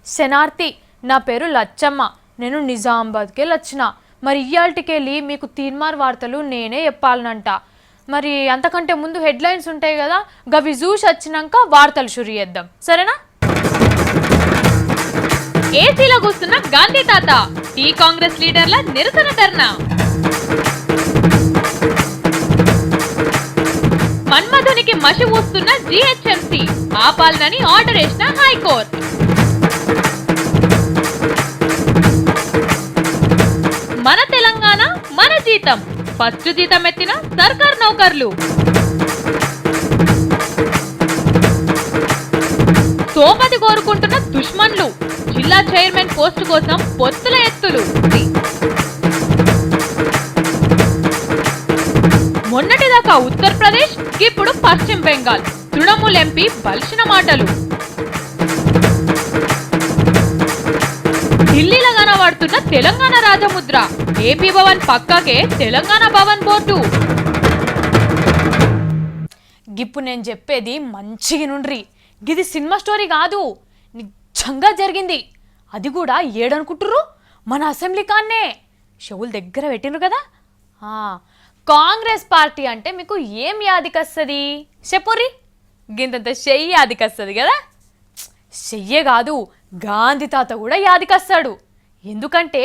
శనార్థి, నా పేరు లచ్చమ్మ, నేను నిజామాబాద్కి వచ్చిన. మరి ఇయాల్టికెళ్ళి మీకు తీన్మార్ వార్తలు నేనే చెప్పాలనంట. మరి అంతకంటే ముందు హెడ్లైన్స్ ఉంటాయి కదా, గవి చూసి వచ్చినాక వార్తలు షురు చేద్దాం, సరేనా? ఏసీలో కూస్తున్న గాంధీ తాత, టీ కాంగ్రెస్ లీడర్ల నిరసన ధర్నా. మన్మధునికి మషి ఊస్తున్న జీహెచ్ఎంసీ, ఆపాలనని ఆర్డర్ వేసిన హైకోర్టు. మన తెలంగాణ మన జీతం, ఫస్ట్ జీతం ఎత్తిన సర్కార్ నౌకర్లు. సోమతి కోరుకుంటున్న దుష్మన్లు, జిల్లా చైర్మన్ పోస్టు కోసం పొత్తుల ఎత్తులు. మొన్నటిదాకా ఉత్తరప్రదేశ్, ఇప్పుడు పశ్చిమ బెంగాల్. తృణమూల్ ఎంపీ బలిసిన మాటలు. ఢిల్లీలో కనబడుతున్న తెలంగాణ రాజముద్ర, ఏపీ భవన్ పక్కకే తెలంగాణ భవన్ బోర్డు. ఇప్పుడు నేను చెప్పేది మంచిగా నుండ్రి, గిది సినిమా స్టోరీ కాదు, నిజంగా జరిగింది. అది కూడా ఏడనుకుంటుర్రు, మన అసెంబ్లీ కాన్నే. షవులు దగ్గర పెట్టినరు కదా. కాంగ్రెస్ పార్టీ అంటే మీకు ఏం యాదికొస్తుంది చెప్పుర్రి? గింతంత చెయ్యి యాదికొస్తుంది కదా. చెయ్యే కాదు, గాంధీ తాత కూడా యాదికొస్తాడు. ఎందుకంటే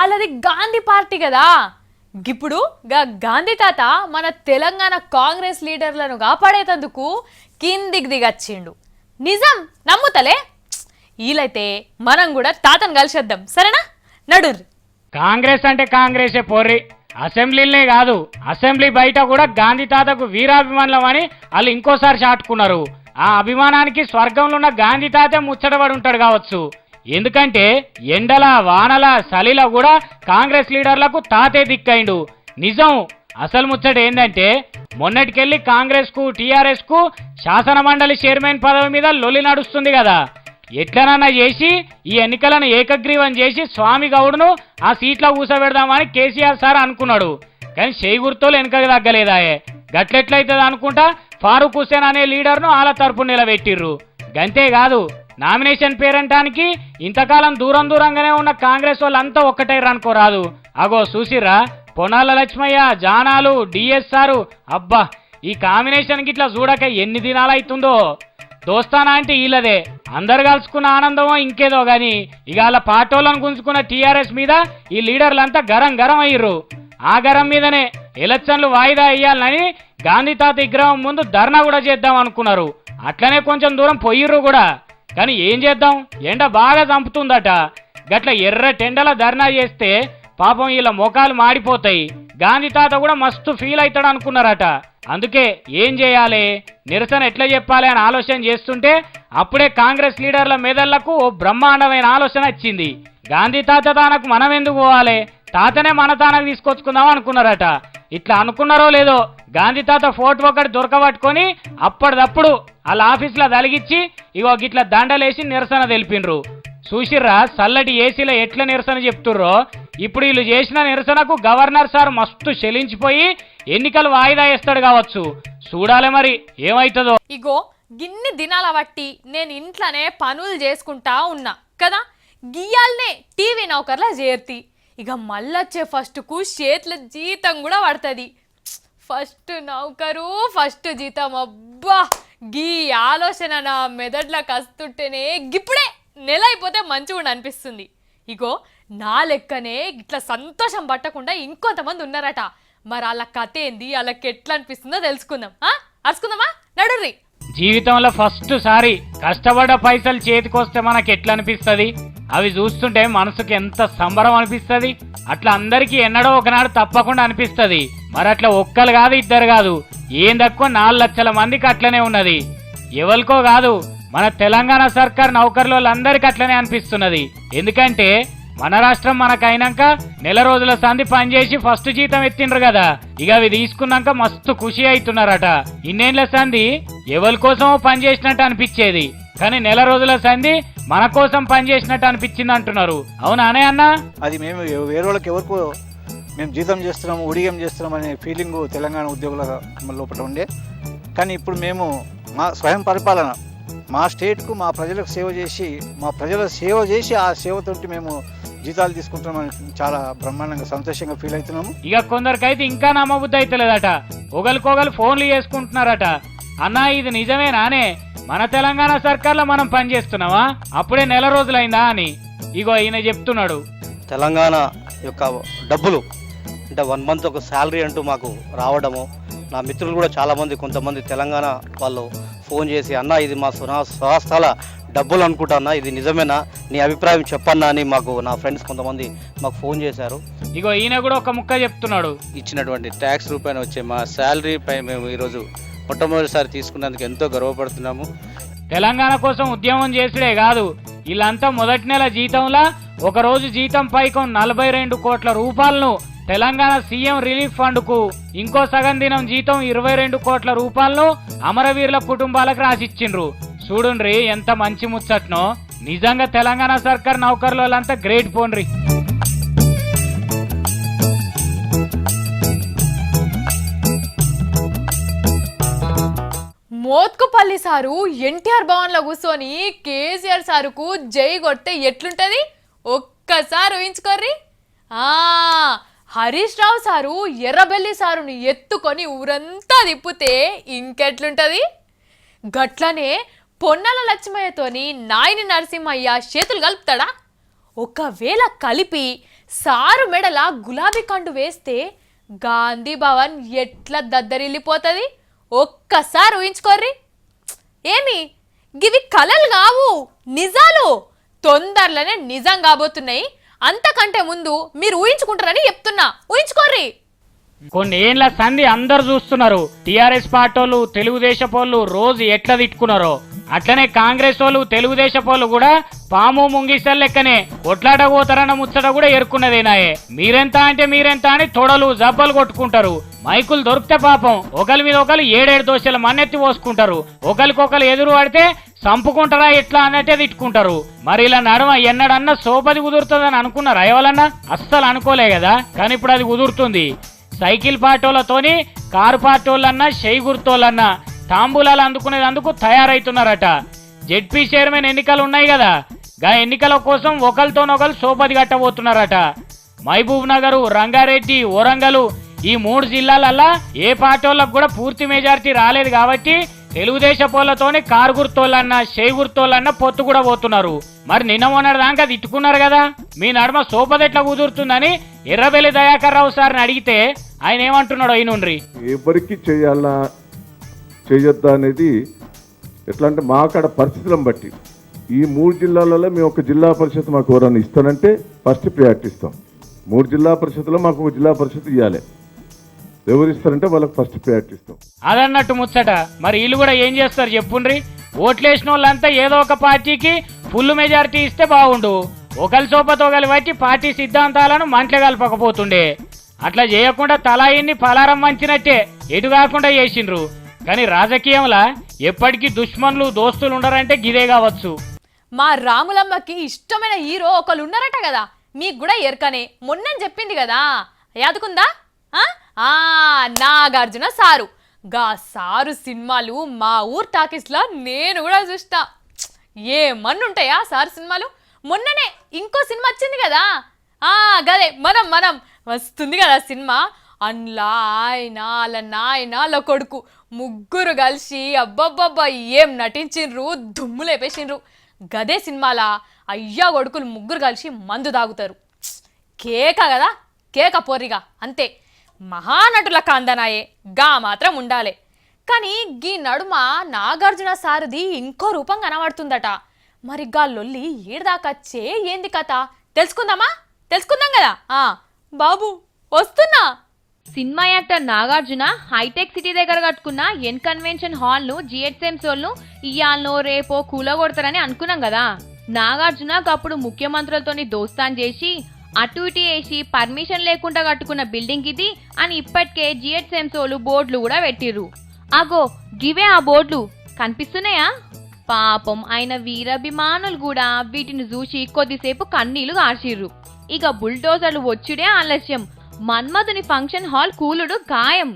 అలాది గాంధీ పార్టీ కదా. ఇప్పుడు గాంధీ తాత మన తెలంగాణ కాంగ్రెస్ లీడర్లను కాపాడేటందుకు కిందికి దిగచ్చిండు. నిజం నమ్ముతలే? వీలైతే మనం కూడా తాతను కలిసేద్దాం, సరేనా? నడుర్రి. కాంగ్రెస్ అంటే కాంగ్రెసే పోర్రి, అసెంబ్లీలనే కాదు అసెంబ్లీ బయట కూడా గాంధీ తాతకు వీరాభిమానులం అని వాళ్ళు ఇంకోసారి చాటుకున్నారు. ఆ అభిమానానికి స్వర్గంలో ఉన్న గాంధీ తాతే ముచ్చటపడి ఉంటాడు కావచ్చు. ఎందుకంటే ఎండల వానల చలిల కూడా కాంగ్రెస్ లీడర్లకు తాతే దిక్కైండు. నిజం అసలు ముచ్చట ఏందంటే, మొన్నటికెళ్ళి కాంగ్రెస్ కు టీఆర్ఎస్ కు శాసన మండలి చైర్మన్ పదవి మీద లొల్లి నడుస్తుంది కదా. ఎట్లనన్నా చేసి ఈ ఎన్నికలను ఏకగ్రీవం చేసి స్వామి గౌడ్ను ఆ సీట్లో కూసబెడదామని కేసీఆర్ సార్ అనుకున్నాడు. కానీ చేయి గుర్తోలు వెనకకి తగ్గలేదాయే. గట్లెట్లయితుంది అనుకుంటా ఫారూక్ హుస్సేన్ అనే లీడర్ను వాళ్ళ తరపు నిలబెట్టిర్రు. గంతేకాదు, నామినేషన్ పేరంటానికి ఇంతకాలం దూరంగానే ఉన్న కాంగ్రెస్ వాళ్ళంతా ఒక్కటైర్రు అనుకోరాదు. అగో చూసిర్రా, పొన్నాల లక్ష్మయ్య, జానాలు, డిఎస్ఆర్, అబ్బా ఈ కాంబినేషన్ గిట్లా చూడక ఎన్ని దినాలైతుందో. దోస్తానా అంటే వీళ్ళదే, అందరు కలుసుకున్న ఆనందమో ఇంకేదో గాని ఇక వాళ్ళ పార్టీలను గుంజుకున్న టీఆర్ఎస్ మీద ఈ లీడర్లంతా గరం అయ్యిర్రు. ఆ గరం మీదనే ఎలక్షన్లు వాయిదా వేయాలని గాంధీ తాత విగ్రహం ముందు ధర్నా కూడా చేద్దాం అనుకున్నారు. అట్లనే కొంచెం దూరం పోయిర్రు కూడా. కానీ ఏం చేద్దాం, ఎండ బాగా చంపుతుందట. గట్ల ఎర్ర టెండల ధర్నా చేస్తే పాపం వీళ్ళ ముఖాలు మాడిపోతాయి. గాంధీ తాత కూడా మస్తు ఫీల్ అవుతాడు అనుకున్నారట. అందుకే ఏం చేయాలి, నిరసన ఎట్లా చెప్పాలి అని ఆలోచన చేస్తుంటే అప్పుడే కాంగ్రెస్ లీడర్ల మెదళ్లకు ఓ బ్రహ్మాండమైన ఆలోచన వచ్చింది. గాంధీ తాత తానకు మనం ఎందుకు పోవాలి, తాతనే మన తానకు తీసుకొచ్చుకుందాం అనుకున్నారట. ఇట్లా అనుకున్నారో లేదో, గాంధీ తాత ఫోటో ఒకటి దొరకబట్టుకొని అప్పటిదప్పుడు వాళ్ళ ఆఫీసులో తలిగిచ్చి ఇగో గిట్ల దండలేసి నిరసన తెలిపినరు. చూసిర్రా చల్లటి ఏసీలో ఎట్లా నిరసన చెప్తుర్రో. ఇప్పుడు వీళ్ళు చేసిన నిరసనకు గవర్నర్ సార్ మస్తు చెలించిపోయి ఎన్నికలు వాయిదా వేస్తాడు కావచ్చు. చూడాలి మరి ఏమైతుందో. ఇగో గిన్ని దినాల బట్టి నేను ఇంట్లోనే పనులు చేసుకుంటా ఉన్నా కదా, గియాలనే టీవీ నౌకర్లా చేర్తి. ఇక మళ్ళొచ్చే ఫస్ట్కు చేతుల జీతం కూడా పడుతుంది. ఫస్ట్ నౌకరు ఫస్ట్ జీతం, అబ్బా గీ ఆలోచన నా మెదడులోకి వస్తుంటేనే గిప్పుడే నెల అయిపోతే మంచిగా అనిపిస్తుంది. ఇగో నా లెక్కనే ఇట్లా సంతోషం పట్టకుండా ఇంకొంతమంది ఉన్నారట. మరి వాళ్ళ కథ ఏంది, వాళ్ళకి ఎట్లా అనిపిస్తుందో తెలుసుకుందాం. అరుచుకుందామా? నడుర్రి. జీవితంలో ఫస్ట్ సారి కష్టపడ్డ పైసలు చేతికొస్తే మనకి ఎట్లా అనిపిస్తుంది, అవి చూస్తుంటే మనసుకి ఎంత సంబరం అనిపిస్తుంది. అట్లా అందరికీ ఎన్నడో ఒకనాడు తప్పకుండా అనిపిస్తుంది. మరి అట్లా ఒక్కరు కాదు ఇద్దరు కాదు, ఏం తక్కువ 4 లక్షల మందికి అట్లనే ఉన్నది. ఎవరికో కాదు, మన తెలంగాణ సర్కార్ నౌకర్లందరికీ అట్లనే అనిపిస్తున్నది. ఎందుకంటే మన రాష్ట్రం మనకైనాక నెల రోజుల సంధి పనిచేసి ఫస్ట్ జీతం ఎత్తిండ్రు కదా, ఇక అవి తీసుకున్నాక మస్తు ఖుషి అవుతున్నారట. ఇన్నేళ్ల సంధి ఎవరి కోసమో పనిచేసినట్టు అనిపించేది, కానీ నెల రోజుల సంధి మన కోసం పనిచేసినట్టు అనిపించింది అంటున్నారు. అవునానే అన్న? అది మేము వేరే వాళ్ళకి ఎవరికో మేము జీతం చేస్తున్నాము, ఉడిగం చేస్తున్నాం అనే ఫీలింగ్ తెలంగాణ ఉద్యోగుల లోపల ఉండే. కానీ ఇప్పుడు మేము మా స్వయం పరిపాలన మా స్టేట్కు మా ప్రజలకు సేవ చేసి ఆ సేవతోటి మేము జీతాలు తీసుకుంటున్నామని చాలా బ్రహ్మాండంగా సంతోషంగా ఫీల్ అవుతున్నాము. ఇక కొందరికైతే ఇంకా నమ్మబుద్ధి అయితలేదట. ఒకరికొకరు ఫోన్లు చేసుకుంటున్నారట. అన్నా ఇది నిజమేనానే? మన తెలంగాణ సర్కార్లో మనం పనిచేస్తున్నామా? అప్పుడే నెల రోజులైందా అని ఇగో ఈయన చెప్తున్నాడు. తెలంగాణ యొక్క డబ్బులు అంటే 1 month ఒక శాలరీ అంటూ మాకు రావడము, నా మిత్రులు కూడా చాలామంది కొంతమంది తెలంగాణ వాళ్ళు ఫోన్ చేసి అన్న ఇది మా స్వస్థల డబ్బులు అనుకుంటున్నా, ఇది నిజమేనా, నీ అభిప్రాయం చెప్పన్నా అని మాకు నా ఫ్రెండ్స్ కొంతమంది మాకు ఫోన్ చేశారు. ఇగో ఈయన కూడా ఒక ముక్క చెప్తున్నాడు. ఇచ్చినటువంటి ట్యాక్స్ రూపాయన వచ్చే మా శాలరీ పై మేము ఈరోజు మొట్టమొదటిసారి తీసుకున్నందుకు ఎంతో గర్వపడుతున్నాము. తెలంగాణ కోసం ఉద్యమం చేసుడే కాదు, వీళ్ళంతా మొదటి నెల జీతంలా ఒకరోజు జీతం పైకం 42 కోట్ల రూపాయలను తెలంగాణ సీఎం రిలీఫ్ ఫండ్ కు, ఇంకో సగం దినం జీతం 22 కోట్ల రూపాయలను అమరవీరుల కుటుంబాలకు రాసిచ్చిండ్రు. చూడుండ్రి ఎంత మంచి ముచ్చట్నో. నిజంగా తెలంగాణ సర్కార్ నౌకర్లు వాళ్ళంతా గ్రేట్ పోన్రి. మోత్కుపల్లి సారు ఎన్టీఆర్ భవన్ లో కూర్చొని కేసీఆర్ సారుకు జై కొడితే ఎట్లుంటది ఒక్కసారి ఊహించుకోర్రి. హరీష్ రావు సారు ఎర్రబెల్లి సారుని ఎత్తుకొని ఊరంతా తిప్పితే ఇంకెట్లుంటది. గట్లనే పొన్నాల లక్ష్మయ్యతోని నాయని నరసింహయ్య చేతులు కలుపుతాడా? ఒకవేళ కలిపి సారు మెడల గులాబీ కండు వేస్తే గాంధీ భవన్ ఎట్లా దద్దరిల్లిపోతుంది ఒక్కసారి ఊహించుకోర్రి. ఏమి గివి కలలు కావు, నిజాలు తొందరలోనే నిజం కాబోతున్నాయి. అంతకంటే ముందు మీరు ఊహించుకుంటారని చెప్తున్నా, ఊహించుకోర్రి. కొన్ని ఏండ్ల సంధి అందరు చూస్తున్నారు. టిఆర్ఎస్ పార్టీలు తెలుగుదేశపోళ్ళు రోజు ఎట్లా తిట్టుకున్నారో అట్లనే కాంగ్రెస్ వాళ్ళు తెలుగుదేశపోళ్ళు కూడా పాము ముంగిసల్ లెక్కనే కొట్లాట పోతారన్న ముచ్చట కూడా ఎరుకున్నదేనాయే. మీరెంత అంటే మీరెంత అని తొడలు జబ్బలు కొట్టుకుంటారు. మైకులు దొరికితే పాపం ఒకరి మీద ఒకరు 7 దోశలు మన్నెత్తి పోసుకుంటారు. ఒకరికొకరు ఎదురు పడితే చంపుకుంటారా ఎట్లా అన్నట్టే తిట్టుకుంటారు. మరి ఇలా నడమ ఎన్నడన్నా సోపది కుదురుతుందని అనుకున్నారా ఎవరన్నా? అస్సలు అనుకోలే కదా. కానీ ఇప్పుడు అది కుదురుతుంది. సైకిల్ పార్టీలతోని కారు పార్టీలన్నా షెయి గుర్తోళ్ళన్నా తాంబూలాలు అందుకునేందుకు తయారైతున్నారట. జెడ్పీ చైర్మన్ ఎన్నికలు ఉన్నాయి కదా, గా ఎన్నికల కోసం ఒకరితోనొకరు సోపది కట్టబోతున్నారట. మహబూబ్ నగర్, రంగారెడ్డి, వరంగల్ ఈ 3 జిల్లాలల్లా ఏ పార్టీలకు కూడా పూర్తి మెజారిటీ రాలేదు కాబట్టి తెలుగుదేశపోళ్లతోని కారు గుర్తోళ్ళన్నా షెయి గుర్తోళ్ళన్నా పొత్తు కూడా పోతున్నారు. మరి నిన్న మొన్నటి దాకా తిట్టుకున్నారు కదా, మీ నడుమ సోపది ఎట్లా కుదురుతుందని ఎర్రబెల్లి దయాకర్ రావు సార్ని అడిగితే ఆయన ఏమంటున్నాడు అయినుండ్రి. ఎవరికి చేయాలా చేయొద్దా అనేది ఎట్లా అంటే మా అక్కడ పరిస్థితులను బట్టి ఈ 3 జిల్లాలలో మేము ఒక జిల్లా పరిషత్ మాకు ఎవరైనా ఇస్తానంటే ఫస్ట్ ప్రియారిటీ ఇస్తాం. 3 జిల్లా పరిషత్లో మాకు ఒక జిల్లా పరిషత్ ఇవ్వాలి. ఎవరు ఇస్తారంటే వాళ్ళకి ఫస్ట్ ప్రయారిటీ ఇస్తాం. అదన్నట్టు ముచ్చట. మరి వీళ్ళు కూడా ఏం చేస్తారు చెప్పుండ్రి. ఓట్లేసిన వాళ్ళంతా ఏదో ఒక పార్టీకి ఫుల్ మెజారిటీ ఇస్తే బాగుండు. ఒకరి సోపతో కలిపి పార్టీ సిద్ధాంతాలను మంటలు కలపకపోతుండే. అట్లా చేయకుండా తలాయిన్ని పలారం మంచినట్టే ఎటు కాకుండా చేసిండ్రు. కానీ రాజకీయంలా ఎప్పటికీ దుష్మన్లు దోస్తులు ఉండరంటే గిదే కావచ్చు. మా రాములమ్మకి ఇష్టమైన హీరో ఒకళ్ళు ఉన్నారట కదా, మీకు కూడా ఎరకనే మొన్న చెప్పింది కదా, యాదుకుందా? నాగార్జున సారు. గా సారు సినిమాలు మా ఊరు టాకీస్లో నేను కూడా చూస్తా. ఏమన్నుంటాయా సారు సినిమాలు. మొన్ననే ఇంకో సినిమా వచ్చింది కదా, గదే మనం వస్తుంది కదా సినిమా. అందులో ఆయన వాళ్ళ నాయన వాళ్ళ కొడుకు ముగ్గురు కలిసి అబ్బబ్బబ్బా ఏం నటించిండ్రు, దుమ్ము లేపేసిండ్రు. గదే సినిమాలా అయ్యా కొడుకులు ముగ్గురు కలిసి మందు తాగుతారు. కేక కదా, కేక పొర్రిగా అంతే. మహానటుల కాందనాయే, గా మాత్రం ఉండాలి. కానీ గీ నడుమ నాగార్జున సారది ఇంకో రూపం కనబడుతుందట. మరి గా లొల్లి ఏడదాకచ్చే ఏంది కథ తెలుసుకుందాం కదా. బాబు వస్తున్నా. సినిమా యాక్టర్ నాగార్జున హైటెక్ సిటీ దగ్గర కట్టుకున్న ఎన్ కన్వెన్షన్ హాల్ ను జిహెచ్ఎంసీ వాళ్ళు ఇయ్యాలనో రేపో కూలగొడతారని అనుకున్నాం కదా. నాగార్జున అప్పుడు ముఖ్యమంత్రులతోని దోస్తాన్ చేసి అటు ఇటు వేసి పర్మిషన్ లేకుండా కట్టుకున్న బిల్డింగ్ ఇది అని ఇప్పటికే జిహెచ్ఎంసీ వాళ్ళు బోర్డులు కూడా పెట్టిర్రు. అగో గివే ఆ బోర్డులు కనిపిస్తున్నాయా? పాపం ఆయన వీరాభిమానులు కూడా వీటిని చూసి కొద్దిసేపు కన్నీళ్లు కార్చిర్రు. ఇక బుల్డోజర్లు వచ్చుడే ఆలస్యం. మన్మధుని ఫంక్షన్ హాల్ కూలుడు ఖాయం,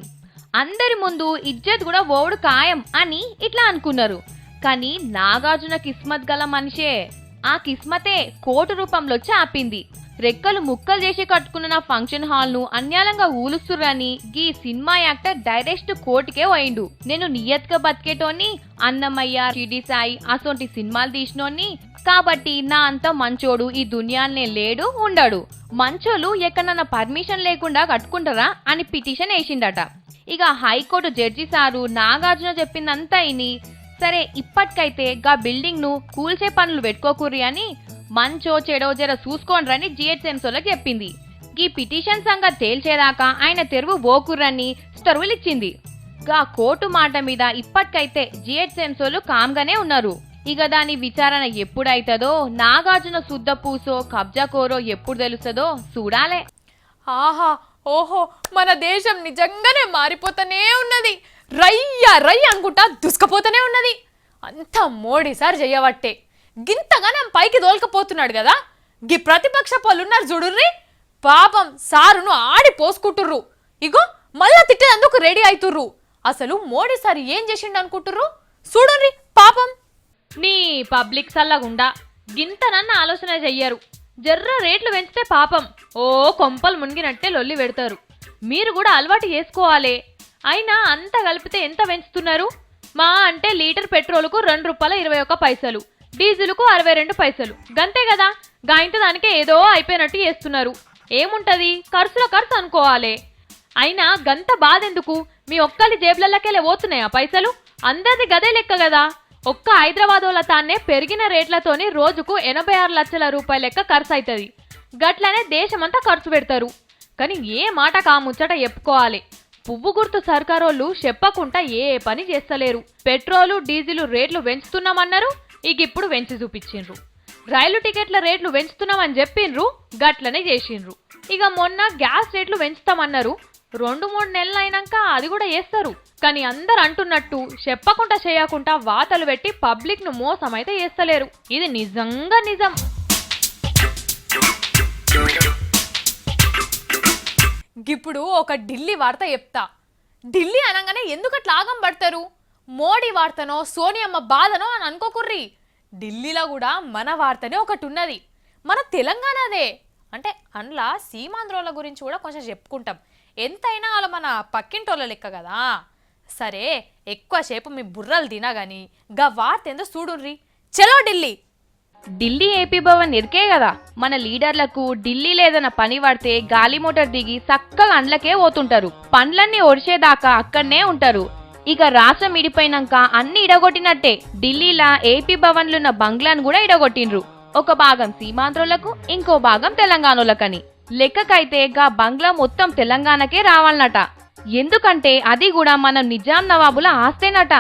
అందరి ముందు ఇజ్జత్ కూడా ఓడు ఖాయం అని ఇట్లా అనుకున్నారు. కానీ నాగార్జున కిస్మత్ గల మనిషే. ఆ కిస్మతే కోటి రూపంలో వచ్చి ఆపింది. రెక్కలు ముక్కలు చేసి కట్టుకున్న నా ఫంక్షన్ హాల్ ను అన్యాలంగా ఊలుస్తుర్రని గీ సినిమా యాక్టర్ డైరెక్ట్ కోటికే పోయిండు. నేను నియత్గా బతికేటోని, అన్నమయ్య, షిడి సాయి అసొంటి సినిమాలు తీసినోని, కాబట్టి నా అంత మంచోడు ఈ దునియానే లేడు ఉండడు. మంచోళ్ళు ఎక్కడన్నా పర్మిషన్ లేకుండా కట్టుకుంటారా అని పిటిషన్ వేసిండట. ఇక హైకోర్టు జడ్జి సారు నాగార్జున చెప్పిందంతా ఇని, సరే ఇప్పటికైతే గా బిల్డింగ్ ను కూల్చే పనులు పెట్టుకోకూరి అని మంచో చెడో జర చూసుకోండ్రని జిహెచ్ఎంసీలోకి చెప్పింది. ఈ పిటిషన్ సంగతి తేల్చేదాకా ఆయన తెరువు బోకుర్రని స్టర్వులు ఇచ్చింది. గా కోర్టు మాట మీద ఇప్పటికైతే జిహెచ్ఎంసీలు కామ్గానే ఉన్నారు. ఇక దాని విచారణ ఎప్పుడైతుందో, నాగార్జున శుద్ధ పూసో కబ్జా కోరో ఎప్పుడు తెలుస్తుందో చూడాలే. ఆహా ఓహో, మన దేశం నిజంగానే మారిపోతూనే ఉన్నది. రయ్యా రయ్య అనుకుంటా దుస్కపోతూనే ఉన్నది. అంతా మోడీ సార్ చెయ్యబట్టే గింతగానం పైకి దోల్కపోతున్నాడు కదా. గీ ప్రతిపక్ష పలున్నారు చూడుర్రి, పాపం సారును ఆడి పోసుకుంటుర్రు. ఇగో మళ్ళా తిట్టేందుకు రెడీ అవుతుర్రు. అసలు మోడీ సార్ ఏం చేసిండు అనుకుంటుర్రు చూడుర్రి పాపం. నీ పబ్లిక్ సల్లగుండా గింతనన్న ఆలోచన చెయ్యరు. జర్ర రేట్లు పెంచితే పాపం ఓ కొంపలు మునిగినట్టే లొల్లి పెడతారు. మీరు కూడా అలవాటు చేసుకోవాలి. అయినా అంత కలిపితే ఎంత పెంచుతున్నారు? మా అంటే లీటర్ పెట్రోలుకు ₹2.21, డీజిల్కు 62 పైసలు, గంతే కదా. గాయంత దానికే ఏదో అయిపోయినట్టు చేస్తున్నారు. ఏముంటది, ఖర్చుల ఖర్చు అనుకోవాలి. అయినా గంత బాధెందుకు? మీ ఒక్కలి జేబులకెళ్ళే పోతున్నాయా పైసలు? అందరిది గదే లెక్క కదా. ఒక్క హైదరాబాద్ వాళ్ళ తానే పెరిగిన రేట్లతోని రోజుకు 86 లక్షల రూపాయల లెక్క ఖర్చు అవుతుంది. గట్లనే దేశమంతా ఖర్చు పెడతారు. కానీ ఏ మాట కాముచ్చట చెప్పుకోవాలి. పువ్వు గుర్తు సర్కారోళ్ళు చెప్పకుండా ఏ పని చేస్తలేరు. పెట్రోలు డీజిల్ రేట్లు పెంచుతున్నామన్నారు, ఇక ఇప్పుడు పెంచి చూపించిండ్రు. రైలు టికెట్ల రేట్లు పెంచుతున్నామని చెప్పిండ్రు, గట్లనే చేసిండ్రు. ఇక మొన్న గ్యాస్ రేట్లు పెంచుతామన్నారు, 2-3 నెలలు అయినాక అది కూడా చేస్తారు. కానీ అందరు అంటున్నట్టు చెప్పకుండా చేయకుండా వాతలు పెట్టి పబ్లిక్ ను మోసం అయితే చేస్తలేరు. ఇది నిజంగా నిజం. ఇప్పుడు ఒక ఢిల్లీ వార్త చెప్తా. ఢిల్లీ అనగానే ఎందుకట్లా ఆగం పడతారు? మోడీ వార్తనో సోనియమ్మ బాధనో అని అనుకోకుర్రి. ఢిల్లీలో కూడా మన వార్తనే ఒకటి ఉన్నది, మన తెలంగాణదే. అంటే అందులో సీమాంధ్రోల గురించి కూడా కొంచెం చెప్పుకుంటాం. ఎంతైనా వాళ్ళు మన పక్కింటోళ్ళ లెక్క కదా. సరే ఎక్కువసేపు మీ బుర్రలు తినగాని గా వార్త ఏందో చూడుర్రి. చలో ఢిల్లీ. ఢిల్లీ ఏపీ భవన్ ఎరికే కదా. మన లీడర్లకు ఢిల్లీ లేదన్న పని పడితే గాలి మోటార్ దిగి చక్కగా అండ్లకే పోతుంటారు. పండ్లన్నీ ఒడిచేదాకా అక్కడనే ఉంటారు. ఇక రాష్ట్రం ఇడిపోయినాక అన్ని ఇడగొట్టినట్టే. ఢిల్లీలా ఏపీ భవన్లున్న బంగ్లాను కూడా ఇడగొట్టిండ్రు. ఒక భాగం సీమాంధ్రులకు, ఇంకో భాగం తెలంగాణలకని. లెక్కకైతే గా బంగ్లా మొత్తం తెలంగాణకే రావాలన్నట. ఎందుకంటే అది కూడా మన నిజాం నవాబుల ఆస్తేనట.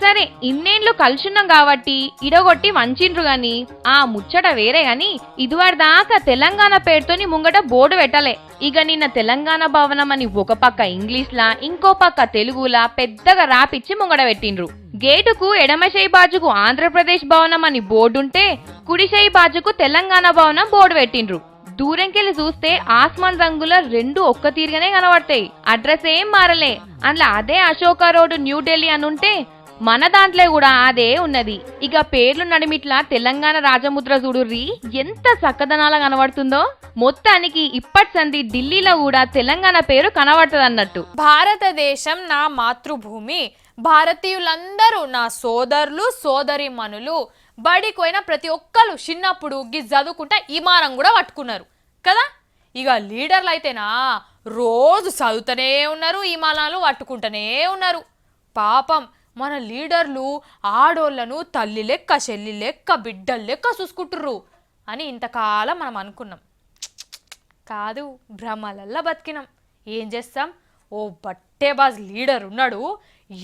సరే ఇన్నేళ్లు కలుసున్నాం కాబట్టి ఇడగొట్టి వంచిండ్రు గాని ఆ ముచ్చట వేరే గాని ఇదివారి దాకా తెలంగాణ పేరుతోని ముంగట బోర్డు పెట్టలే. ఇక నిన్న తెలంగాణ భవనం అని ఒక పక్క ఇంగ్లీష్లా, ఇంకో పక్క తెలుగులా పెద్దగా రాపిచ్చి ముంగడ పెట్టిండ్రు. గేటుకు ఎడమ చేయి బాజుకు ఆంధ్రప్రదేశ్ భవనం అని బోర్డుంటే, కుడి చేయి బాజుకు తెలంగాణ భవనం బోర్డు పెట్టిండ్రు. దూరంకెళ్ళి చూస్తే ఆస్మాన్ రంగుల రెండు ఒక్క తీరుగానే కనబడతాయి. అడ్రస్ ఏం మారలే. అందులో అదే అశోక రోడ్ న్యూఢిల్లీ అనుంటే మన దాంట్లో కూడా అదే ఉన్నది. ఇక పేర్లు నడిమిట్లా తెలంగాణ రాజముద్ర చూడుర్రి ఎంత చక్కదనాల కనబడుతుందో. మొత్తానికి ఇప్పటి సంది ఢిల్లీలో కూడా తెలంగాణ పేరు కనబడుతుంది అన్నట్టు. భారతదేశం నా మాతృభూమి, భారతీయులందరూ నా సోదరులు సోదరీమణులు. బడికోయిన ప్రతి ఒక్కరు చిన్నప్పుడు గి చదువుకుంటా ఇమానం కూడా పట్టుకున్నారు కదా. ఇక లీడర్లు అయితేనా రోజు చదువుతూనే ఉన్నారు, ఇమానాలు పట్టుకుంటూనే ఉన్నారు. పాపం మన లీడర్లు ఆడోళ్లను తల్లి లెక్క, చెల్లి లెక్క, బిడ్డల లెక్క చూసుకుంటుర్రు అని ఇంతకాలం మనం అనుకున్నాం. కాదు, భ్రమలల్లా బతికినాం. ఏం చేస్తాం, ఓ బట్టేబాజ్ లీడర్ ఉన్నాడు.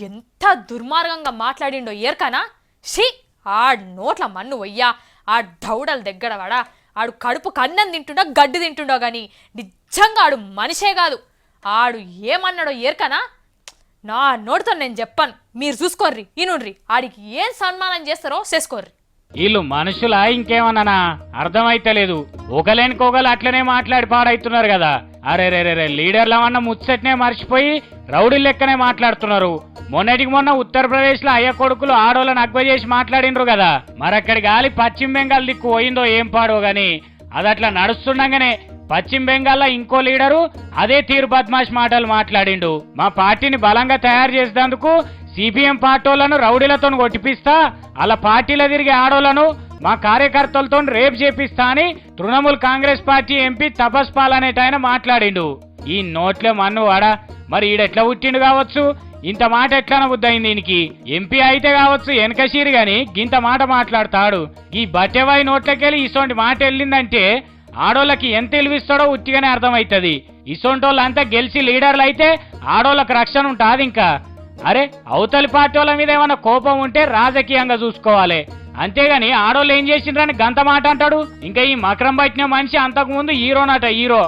ఎంత దుర్మార్గంగా మాట్లాడిండో ఏర్కనా. షీ, ఆడు నోట్ల మన్ను వయ్యా, ఆ దౌడల దగ్గర వాడా. ఆడు కడుపు కన్నం తింటుండో గడ్డి తింటుండో కానీ నిజంగా ఆడు మనిషే కాదు. ఆడు ఏమన్నాడో ఏర్కనా. నా నోటితో నేను చెప్పాను, మీరు చూసుకోర్రి, ఈనుండ్రి. ఆడికి ఏం సన్మానం చేస్తారో చేసుకోర్రి. వీళ్ళు మనుషులా ఇంకేమన్నానా అర్థమైతలేదు. ఒకలేనికొకలు అట్లనే మాట్లాడి పాడైతున్నారు కదా. అరే రే రే లీడర్లు ఏమన్నా ముచ్చట్నే మర్చిపోయి రౌడీ లెక్కనే మాట్లాడుతున్నారు. మొన్నటికి మొన్న ఉత్తరప్రదేశ్ లో అయ్య కొడుకులు ఆడోళ్ళని అగ్వ చేసి మాట్లాడిండ్రు కదా, మరక్కడి గాలి పశ్చిమ బెంగాల్ దిక్కు పోయిందో ఏం పాడో గాని అదట్లా నడుస్తుండగానే పశ్చిమ బెంగాల్లో ఇంకో లీడరు అదే తీరు బద్మాష్ మాటలు మాట్లాడిండు. మా పార్టీని బలంగా తయారు చేసేందుకు సిపిఎం పార్టీలను రౌడీలతో కొట్టిపిస్తా, అలా పార్టీలో తిరిగే ఆడోళ్లను మా కార్యకర్తలతో రేపు చేపిస్తా అని తృణమూల్ కాంగ్రెస్ పార్టీ ఎంపీ తపస్ పాల్ అనేటాయన మాట్లాడిండు. ఈ నోట్లే మన్ను వాడా, మరి ఈడెట్లా పుట్టిండు కావచ్చు, ఇంత మాట ఎట్లా బుద్ధయింది దీనికి? ఎంపీ అయితే కావచ్చు వెనకశీరి గాని గింత మాట మాట్లాడతాడు. ఈ బట్టెవాయి నోట్లకెళ్ళి ఇసోంటి మాట వెళ్ళిందంటే ఆడోళ్ళకి ఎంత తెలివిస్తాడో ఉట్టిగానే అర్థమవుతుంది. ఇసోంటోళ్ళంతా గెలిచి లీడర్లు అయితే ఆడోళ్ళకి రక్షణ ఉంటుంది. ఇంకా అరే అవతలి పార్టీ వాళ్ళ మీద ఏమన్నా కోపం ఉంటే రాజకీయంగా చూసుకోవాలి, అంతేగాని ఆడోళ్ళు ఏం చేసిండ్రని గంత మాట అంటాడు. ఇంకా ఈ మకరం పట్టిన మనిషి అంతకు ముందు హీరోనట, హీరో.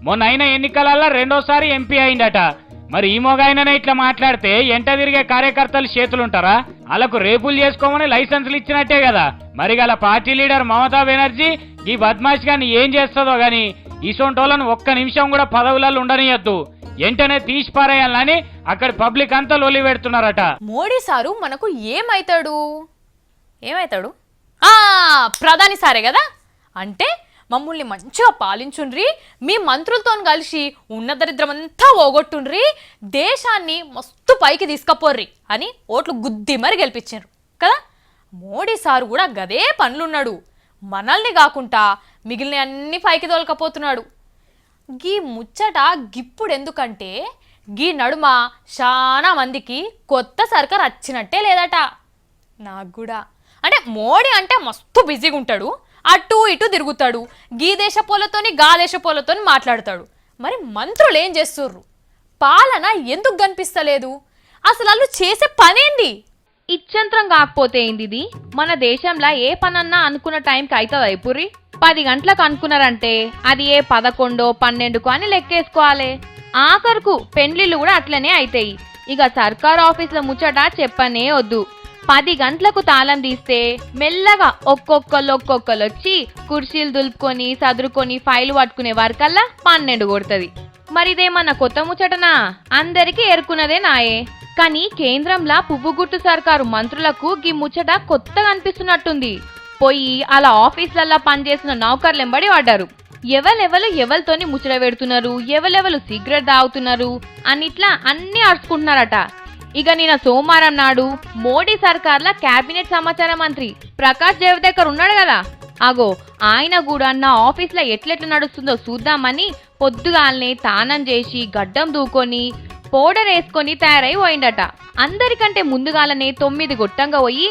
మొన్న అయిన ఎన్నికలలో 2వ సారి ఎంపీ అయిందట. మరి ఈ మొగాయననే ఇట్లా మాట్లాడితే ఎంట తిరిగే కార్యకర్తలు చేతులుంటారా? వాళ్ళకు రేపులు చేసుకోమని లైసెన్సులు ఇచ్చినట్టే కదా. మరి గల పార్టీ లీడర్ మమతా బెనర్జీ ఈ బద్మాష్ గాని ఏం చేస్తుందో గాని ఈసొంటోళ్ళను ఒక్క నిమిషం కూడా పదవులలో ఉండనియద్దు, వెంటనే తీసి పారేయాలని అక్కడి పబ్లిక్ అంతా లొల్లి పెడుతున్నారట. మోడీ సారు మనకు ఏమైతాడు? ప్రధాని సారే కదా. అంటే మమ్మల్ని మంచిగా పాలించుండ్రి, మీ మంత్రులతో కలిసి ఉన్న దరిద్రమంతా పోగొట్టుండ్రి, దేశాన్ని మస్తు పైకి తీసుకపోర్రి అని ఓట్లు గుద్ది మరి గెలిపించారు కదా. మోడీ సారు కూడా గదే పనులున్నాడు. మనల్ని కాకుండా మిగిలిన అన్ని పైకి తోలకపోతున్నాడు. గీ ముచ్చట గిప్పుడు ఎందుకంటే గీ నడుమ చాలా మందికి కొత్త సర్కార్ వచ్చినట్టే లేదట. నాకు కూడా అంటే మోడీ అంటే మస్తు బిజీగా ఉంటాడు, అటు ఇటు తిరుగుతాడు, గీ దేశ పోలతోని గా దేశ పోలతోని మాట్లాడతాడు. మరి మంత్రులు ఏం చేస్తుర్రు? పాలన ఎందుకు కనిపిస్తలేదు? అసలు వాళ్ళు చేసే పనేంది? ఇచ్చంత్రం కాకపోతే ఏంది ఇది? మన దేశంలో ఏ పనన్నా అనుకున్న టైంకి అవుతుంది అయిపుర్రి. 10 గంటలకు అనుకున్నారంటే అది ఏ 11, 12 అని లెక్కేసుకోవాలి. ఆఖరుకు పెండ్లిళ్ళు కూడా అట్లనే అవుతాయి. ఇక సర్కారు ఆఫీసుల ముచ్చట చెప్పనే వద్దు. 10 గంటలకు తాళం తీస్తే మెల్లగా ఒక్కొక్కరు వచ్చి కుర్చీలు దులుపుకొని సదురుకొని ఫైలు పట్టుకునే వరకల్లా 12 కొడుతుంది. మరిదేమన్నా కొత్త ముచ్చటనా? అందరికీ ఎరుకున్నదే నాయే. కానీ కేంద్రంలా పువ్వుగుట్టు సర్కారు మంత్రులకు గీ ముచ్చట కొత్తగా అనిపిస్తున్నట్టుంది. పోయి అలా ఆఫీసులల్లా పనిచేసిన నౌకర్లెంబడి పడ్డారు. ఎవరితోని ముచ్చట పెడుతున్నారు, ఎవరెవరు సిగరెట్ తాగుతున్నారు అన్నిట్లా అన్ని అరుచుకుంటున్నారట. ఇక నిన్న సోమవారం నాడు మోడీ సర్కార్ల కేబినెట్ సమాచార మంత్రి ప్రకాష్ జవదేకర్ ఉన్నాడు కదా, అగో ఆయన కూడా నా ఆఫీస్లో ఎట్లెట్లా నడుస్తుందో చూద్దామని పొద్దుగాలనే తానం చేసి గడ్డం దూకొని పౌడర్ వేసుకొని తయారై పోయిండట. అందరికంటే ముందుగాలనే 9 గొట్టంగా పోయి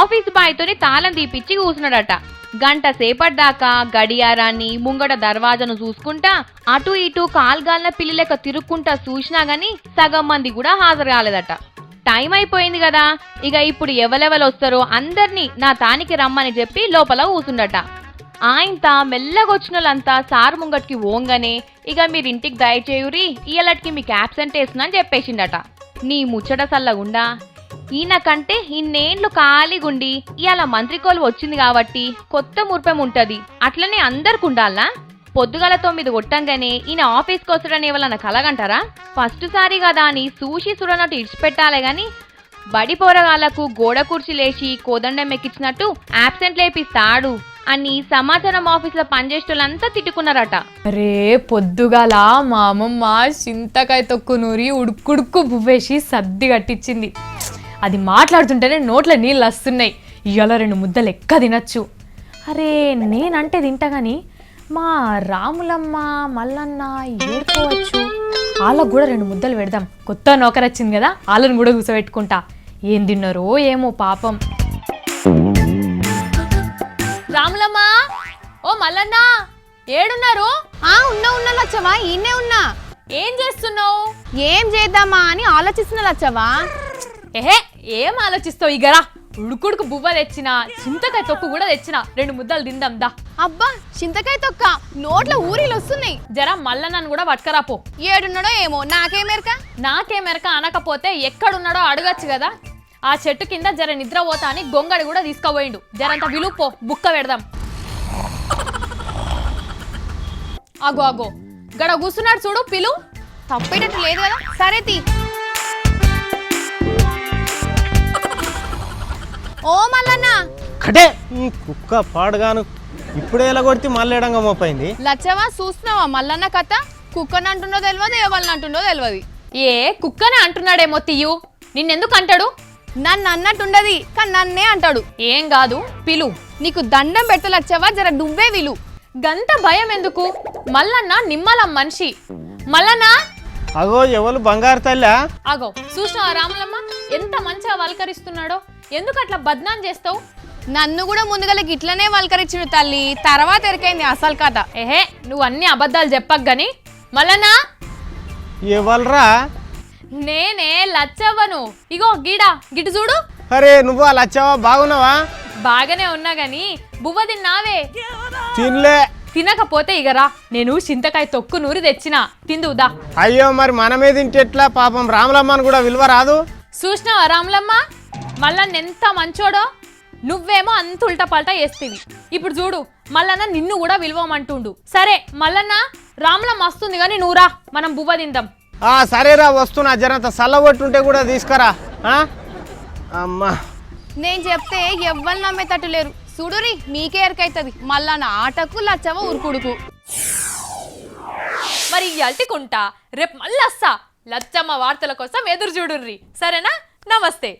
ఆఫీస్ బాయ్తోని తాళం తీపిచ్చి కూసున్నాడట. గంట సేపటిదాకా గడియారాన్ని ముంగట దర్వాజను చూసుకుంటా అటు ఇటు కాల్గాలిన పిల్లి లెక్క తిరుక్కుంటా చూసినా గాని సగం మంది కూడా హాజరు కాలేదట. టైం అయిపోయింది కదా, ఇక ఇప్పుడు ఎవరెవరు వస్తారో అందరినీ నా తానికి రమ్మని చెప్పి లోపల కూసుండట. ఆయనతా మెల్లగొచ్చిన వాళ్ళంతా సార్ ముంగటికి ఓంగానే ఇక మీరింటికి దయచేయురి, ఇయ్యలటికి మీకు యాబ్సెంట్ వేస్తున్నా అని చెప్పేసిండట. నీ ముచ్చట సల్లగుండా, ఈయన కంటే ఇన్నేళ్లు ఖాళీగుండి ఇవాళ మంత్రికోలు వచ్చింది కాబట్టి కొత్త మురిపెం ఉంటది, అట్లనే అందరికి ఉండాలా? పొద్దుగల 9 కొట్టంగానే ఈయన ఆఫీస్కి వస్తాడని ఎవరన్నా కలగంటారా? ఫస్ట్ సారి కదా అని సూషి సురనట్టు ఇడిచిపెట్టాలే గాని బడి పోరగాళ్లకు గోడ కుర్చీలేసి కోదండం ఎక్కించినట్టు యాబ్సెంట్ లేపిస్తాడు అని సమాచారం ఆఫీసులో పనిచేసేటోళ్ళంతా తిట్టుకున్నారట. అరే పొద్దుగాల మా అమ్మమ్మ చింతకాయ తొక్కు నూరి ఉడుకుడుక్కు బువ్వేసి సర్ది కట్టించింది. అది మాట్లాడుతుంటేనే నోట్ల నీళ్ళు వస్తున్నాయి. ఇవాళ 2 ముద్దలు ఎక్క తినచ్చు. అరే నేనంటే తింటా కానీ మా రాములమ్మ మల్లన్న ఏడుకోవచ్చు, వాళ్ళకు కూడా 2 ముద్దలు పెడదాం. కొత్త నౌకరు వచ్చింది కదా, వాళ్ళని కూడా కూర్చోబెట్టుకుంటా. ఏం తిన్నారో ఏమో పాపం. రాములమ్మ, ఓ మల్లన్న ఏడున్నారు? ఉన్నా లచ్చవా, ఈయనే ఉన్నా. ఏం చేస్తున్నావు? ఏం చేద్దామా అని ఆలోచిస్తున్నా లచ్చవా. ఏహే ఏం ఆలోచిస్తావు? ఇగరా ఉడుకుడుకు బువ్వ తెచ్చిన, చింతకాయ తొక్కు కూడా తెచ్చిన, 2 ముద్దలు తిందాం దా. అబ్బా చింతకాయ తొక్క నోట్ల ఊరిలు వస్తున్నాయి. జరా మల్లన్నను కూడా పట్టుకరాపో. ఏడున్నాడో ఏమో నాకేమెరక అనకపోతే ఎక్కడున్నాడో అడగచ్చు కదా. ఆ చెట్టు కింద జర నిద్ర పోతా అని గొంగడి కూడా తీసుకుపోయిండు. జరంత విలుపో, బుక్క పెడదాం. అగో గడ కూర్చున్నాడు చూడు, పిలు. తప్పేటట్టు లేదు కదా సరే తీ ఓ మల్లన్న కటే కుక్క పాడుగాను ఇప్పుడే ఎలా కొడితే మళ్ళీ ఎడంగా మోపైంది. లచ్చవా చూస్తున్నావా మల్లన్న కథ కుక్కని అంటుండో తెలియదు ఎవరిని అంటుండో తెలియదు. ఏ కుక్కనే అంటున్నాడేమో తీయు, నిన్నెందుకు అంటాడు? నన్ను అన్నట్టుండది కానీ నన్నే అంటాడు. ఏం కాదు పిలు. నీకు దండం పెడతా లచ్చవా, జర నువ్వే విలు. గంత భయం ఎందుకు? మల్లన్న నిమ్మలం మనిషి. మల్లన్న అగో ఎవరు బంగారు తల్లా? అగో చూసినావా రాములమ్మ ఎంత మంచిగా వల్కరిస్తున్నాడో? ఎందుకు అట్లా బద్నాం చేస్తావు? నన్ను కూడా ముందుగా ఇట్లనే వల్కరించుడు తల్లి, తర్వాత ఎరికైంది అసలు కథ. ఏహే నువ్వు అన్ని అబద్ధాలు చెప్పకు గాని. మల్లన్న ఎవరురా? నేనే లచ్చవ్వను. ఇగో గీడా గిటు చూడు. అరే నువ్వు అలా వచ్చావా? బాగున్నావా? బాగానే ఉన్నా గాని బువ్వ తిన్నావే? తినలే. తినకపోతే ఇగరా నేను చింతకాయ తొక్కు నూరి తెచ్చినా తిందుదా. అయ్యో మరి మనమే తింటే ఎట్లా? పాపం రాములమ్మని కూడా విలువ రాదు. చూసినావా రాములమ్మ మల్లన్న ఎంత మంచోడో? నువ్వేమో అంత ఉల్టా పల్టా వేస్తేవి. ఇప్పుడు చూడు మల్లన్న నిన్ను కూడా విలువమంటుండు. సరే మల్లన్న రాములమ్మ వస్తుంది కానీ నువ్వురా మనం బువ్వ తిందాం. సరేరా వస్తున్నా, జరంత సల్లబొట్టుంటే కూడా తీసుకురా. అమ్మా నేను చెప్తే ఎవ్వరు నమ్మేటట్టు లేరు. చూడురి మీకే ఎరకైతుంది మల్లన్న ఆటకు లచ్చవ ఉరుకుడుకు. మరి అల్టికుంటా రేపు మళ్ళీ వస్తా. లచ్చమ్మ వార్తల కోసం ఎదురు చూడుర్రి. సరేనా? నమస్తే.